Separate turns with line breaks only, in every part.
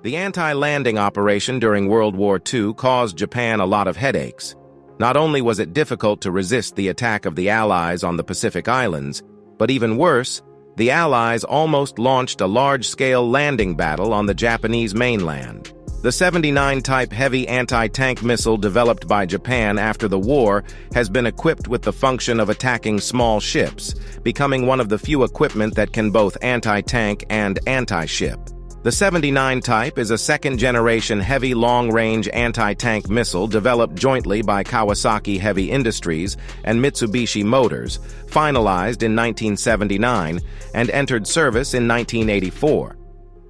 The anti-landing operation during World War II caused Japan a lot of headaches. Not only was it difficult to resist the attack of the Allies on the Pacific Islands, but even worse, the Allies almost launched a large-scale landing battle on the Japanese mainland. The 79 type heavy anti-tank missile developed by Japan after the war has been equipped with the function of attacking small ships, becoming one of the few equipment that can both anti-tank and anti-ship. The 79 type is a second-generation heavy long-range anti-tank missile developed jointly by Kawasaki Heavy Industries and Mitsubishi Motors, finalized in 1979, and entered service in 1984.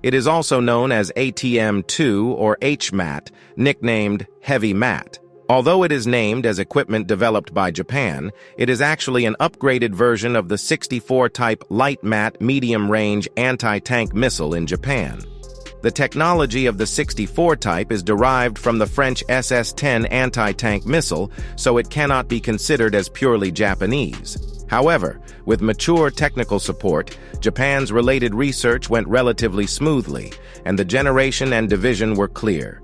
It is also known as ATM-2 or HMAT, nicknamed Heavy Mat. Although it is named as equipment developed by Japan, it is actually an upgraded version of the 64 type Light Mat medium-range anti-tank missile in Japan. The technology of the 64 type is derived from the French SS-10 anti-tank missile, so it cannot be considered as purely Japanese. However, with mature technical support, Japan's related research went relatively smoothly, and the generation and division were clear.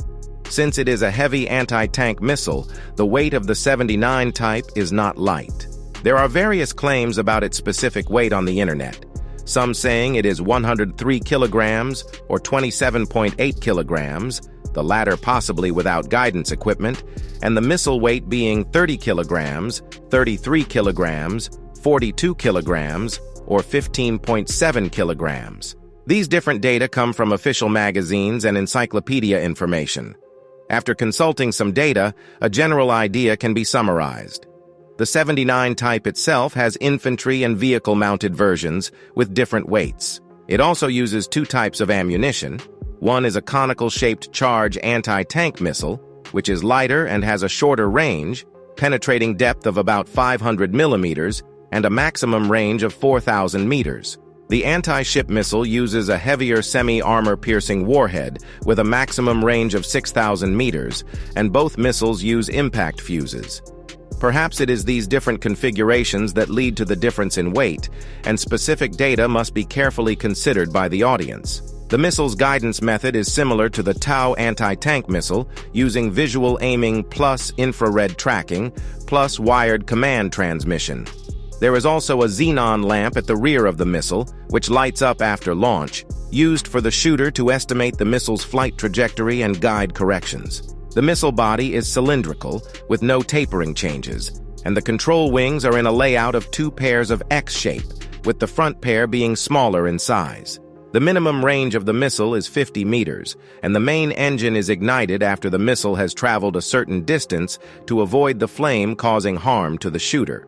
Since it is a heavy anti-tank missile, the weight of the 79 type is not light. There are various claims about its specific weight on the internet, some saying it is 103 kilograms or 27.8 kilograms, the latter possibly without guidance equipment, and the missile weight being 30 kilograms, 33 kilograms, 42 kilograms, or 15.7 kilograms. These different data come from official magazines and encyclopedia information. After consulting some data, a general idea can be summarized. The 79 type itself has infantry and vehicle-mounted versions with different weights. It also uses two types of ammunition. One is a conical-shaped charge anti-tank missile, which is lighter and has a shorter range, penetrating depth of about 500 millimeters and a maximum range of 4,000 meters. The anti-ship missile uses a heavier semi-armor-piercing warhead with a maximum range of 6,000 meters, and both missiles use impact fuses. Perhaps it is these different configurations that lead to the difference in weight, and specific data must be carefully considered by the audience. The missile's guidance method is similar to the Tau anti-tank missile, using visual aiming plus infrared tracking plus wired command transmission. There is also a xenon lamp at the rear of the missile, which lights up after launch, used for the shooter to estimate the missile's flight trajectory and guide corrections. The missile body is cylindrical, with no tapering changes, and the control wings are in a layout of two pairs of X shape, with the front pair being smaller in size. The minimum range of the missile is 50 meters, and the main engine is ignited after the missile has traveled a certain distance to avoid the flame causing harm to the shooter.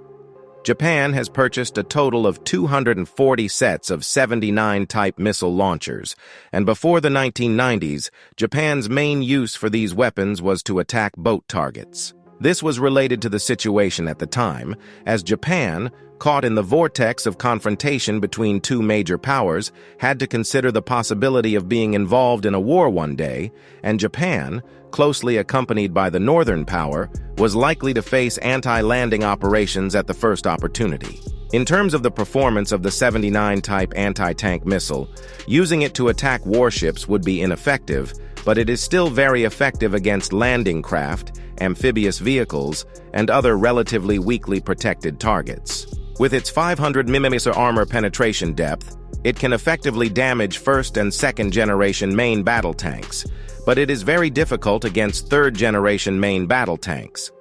Japan has purchased a total of 240 sets of 79 type missile launchers, and before the 1990s, Japan's main use for these weapons was to attack boat targets. This was related to the situation at the time, as Japan, caught in the vortex of confrontation between two major powers, had to consider the possibility of being involved in a war one day, and Japan, closely accompanied by the northern power, was likely to face anti-landing operations at the first opportunity. In terms of the performance of the 79 type anti-tank missile, using it to attack warships would be ineffective, but it is still very effective against landing craft, amphibious vehicles, and other relatively weakly protected targets. With its 500 mm armor penetration depth, it can effectively damage first and second generation main battle tanks, but it is very difficult against third generation main battle tanks.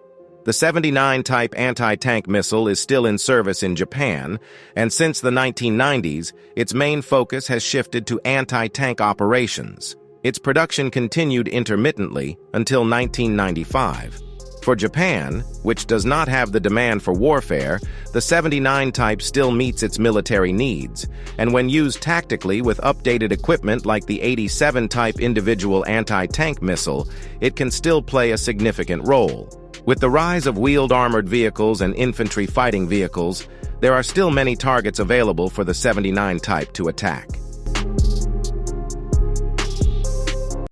The 79 type anti-tank missile is still in service in Japan, and since the 1990s, its main focus has shifted to anti-tank operations. Its production continued intermittently until 1995. For Japan, which does not have the demand for warfare, the 79 type still meets its military needs, and when used tactically with updated equipment like the 87 type individual anti-tank missile, it can still play a significant role. With the rise of wheeled armored vehicles and infantry fighting vehicles, there are still many targets available for the 79 type to attack.